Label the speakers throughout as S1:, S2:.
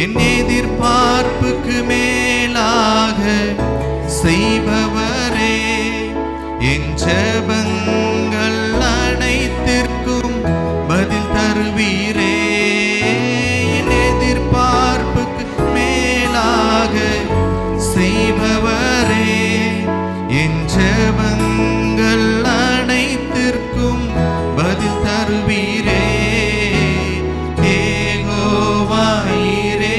S1: என் எதிர்பார்ப்புக்கு மேலாக செய்பவரே, என் ஜெபங்கள் அனைத்திற்கும் பதில் தருவீரே. என் எதிர்பார்ப்புக்கு மேலாக செய்பவரே, என் ஜெபங்கள் அனைத்திற்கும் பதில் தருவீரே. ஏகோவாயிரே,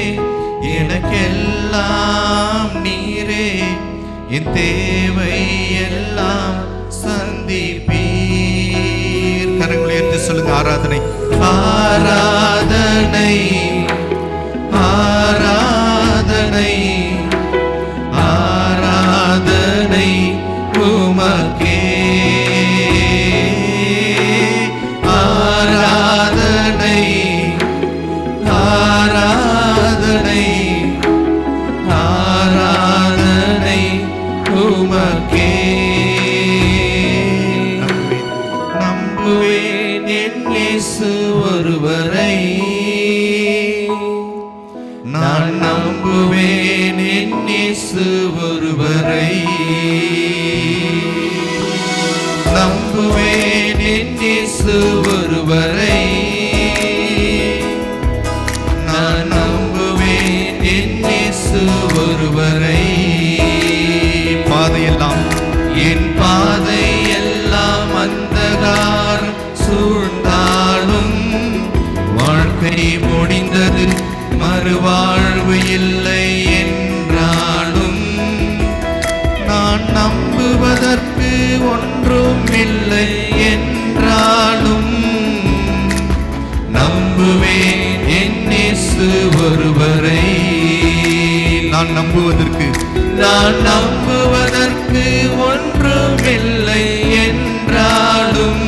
S1: எனக்கெல்லாம் நீரே, என் தேவை எல்லாம் சந்திப்பீர். கரங்களை எடுத்து சொல்லுங்க. ஆராதனை ஆராதனை ஆராதனை ஆராதனை உமக்கே. ஆராதனை ஆராதனை ஆராதனை உமக்கே. நம்புவேன் என் இயேசு ஒருவரை, நான் நம்புவேன் என் இயேசு ஒருவரை. நம்புவேன் என் இயேசு ஒருவரை, நான் நம்புவேன் என் இயேசு ஒருவரை. பாதையெல்லாம் என் பாதையெல்லாம் அந்தகாரம் சூழ்ந்தாலும், வாழ்க்கை முடிந்தது மறுவாழ்வு இல்லை என்றாலும், நான் நம்புவதற்கு ஒன்றும் இல்லை என்றாலும், நம்புவேன் என் இயேசு ஒருவரை. நான் நம்புவதற்கு ஒன்றும் இல்லை என்றாலும்,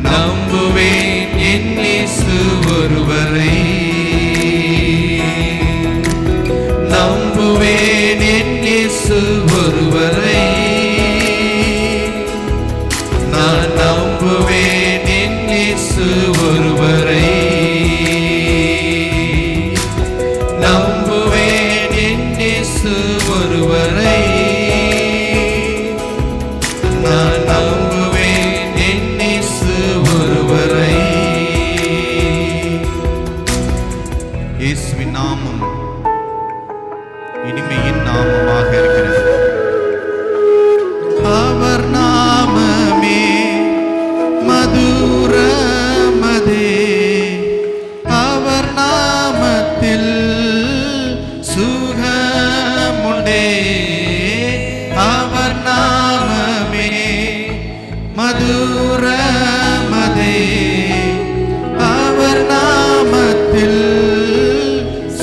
S1: நம்புவேன் என் இயேசு ஒருவரை. நம்புவேன் என் இயேசு ஒருவரை, நான் நம்புவேன் என் இயேசு ஒருவரை. நம்புவேன் என் இயேசு ஒருவரை, நான் நம்புவேன் என் இயேசு ஒருவரை. இயேசுவின் நாமம் இனிமையின் நாமமாக இருக்கிறது. அவர் நாமமே மதுரமதே, அவர் நாமத்தில் சுகமுண்டே. அவர் நாமமே மதுரமதே, அவர் நாமத்தில்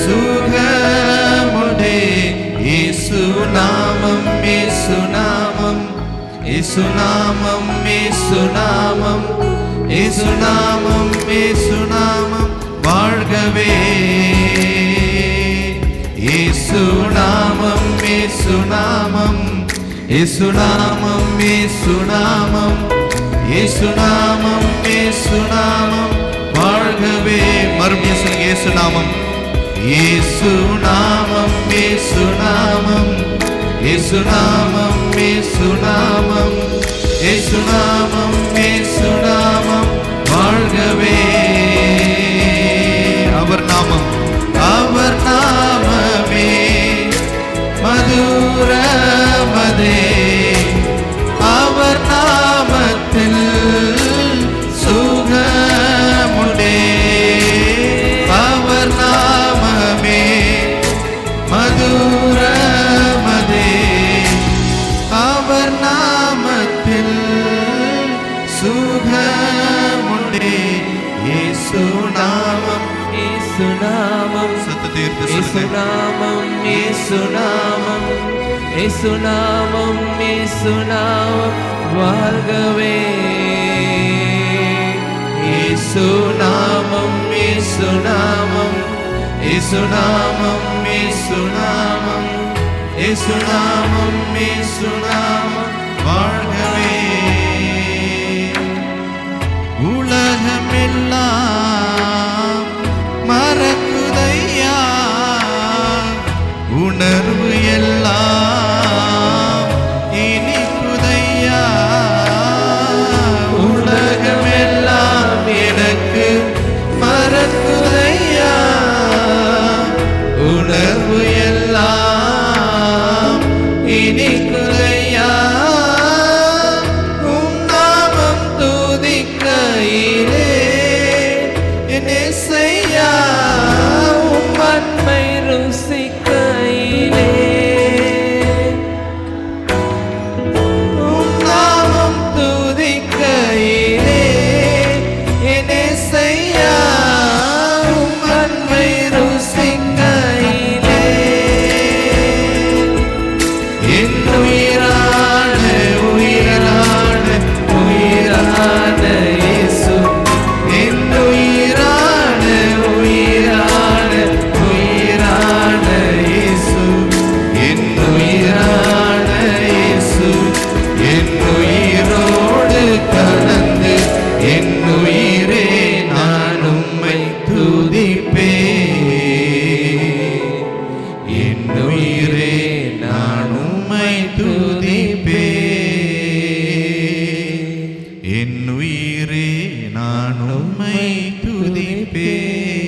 S1: சுகமுண்டே. இயேசு நாமம், இயேசு நாமம், இயேசு நாமம், இயேசு நாமம், இயேசு நாமம், இயேசு நாமம் வாழ்கவே. இயேசு நாமம், இயேசு நாமம், இயேசு நாமம், இயேசு நாமம், இயேசு நாமம், இயேசு நாமம் வாழ்கவே. மறுபடியும் சொல்லுங்க. இயேசு நாமம், இயேசு நாமம், இயேசு நாமம், இயேசு நாமம், இயேசு நாமம், இயேசு நாமம், இயேசு நாமம் வாழ்கவே. அவர் நாமம், அவர் நாமமே மதுரமதே, அவர் நாமத்தில் சுகமுண்டே. அவர் நாமமே மதுரமதே, அவர் நாமத்தில் சுகமுண்டே. இயேசு நாமம், இயேசு நாமம், இயேசு நாமம், இயேசு நாமம், இயேசு நாமம், இயேசு நாமம் வாழ்கவே. இயேசு நாமம், இயேசு நாமம், இயேசு நாமம், இயேசு நாமம், இயேசு நாமம், இயேசு நாமம் வாழ்கவே. உலகமெல்லாம் மறக்குதை உயிரே நான் உம்மை துதிப்பேன்.